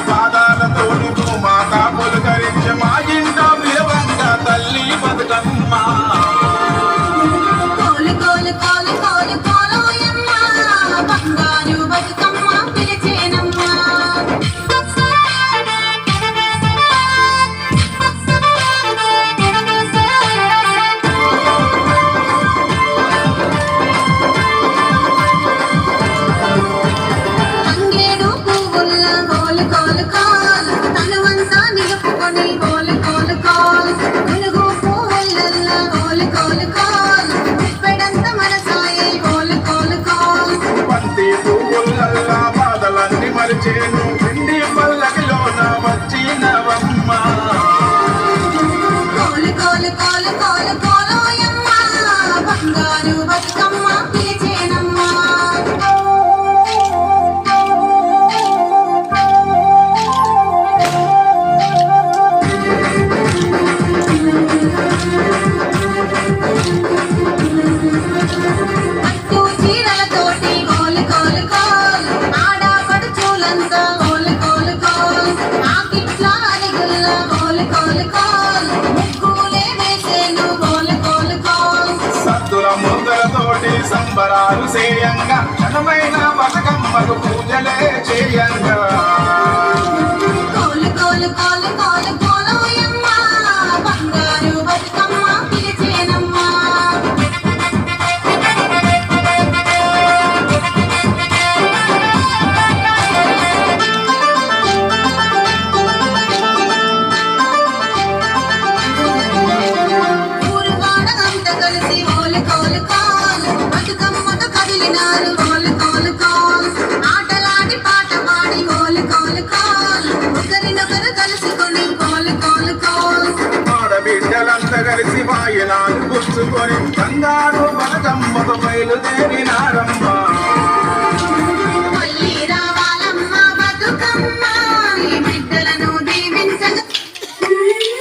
పాదాలతోని మాతా పులకరించ మా ఇంట విలువంగ తల్లి బతుకమ్మ కోలు కోలు కోలు కోలు కోలోయమ్మ బంగారు బతుకమ్మ పిలిచేనమ్మ తంగేడు పువ్వుల కోలు కోలు కోలు తనువంతా నిలుపుకొని కోలు కోలు కోలు గునుగు పువ్వులల్ల కోలు కోలు కోలు ఉప్పెడంత మనసాయే కోలు కోలు కోలు బంతి పువ్వులల్లా బాధలన్నీ మరిచేను పిండి పల్లకిలోన వచ్చినవమ్మ కోలు కోలు కోలు కోలు కోలోయమ్మ బంగారు బతుకమ్మ పిలిచేనమ్మ పట్టు చీరలతోటి కోలు కోలు కోలు ఆడపడుచులంతా కోలు కోలు కోలు ఆకిట్ల అరుగుల్ల కోలు కోలు కోలు ముగ్గులే వేసేను కోలు కోలు కోలు సత్తుల ముద్దలతోటి సంబరాలు చేయంగా ఘనమైన బతుకమ్మకు పూజలే చేయంగా కోలు కోలు కోలు కోలు కోలోయమ్మ బంగారు బతుకమ్మ పిలిచేనమ్మ ఊరువాడ అంత కలిసి కోలు కోలు కోలు బతుకమ్మతో కదిలినారు కోలు కోలు కోలు ఆటలాడి పాట పాడి కోలు కోలు కోలు ఒకరినొకరు కలుసుకొని కోలు కోలు కోలు ఆడబిడ్డలంతా కలిసి వాయినాలు పుచ్చుకొని బంగారు బతుకమ్మతో బయలుదేరినారమ్మ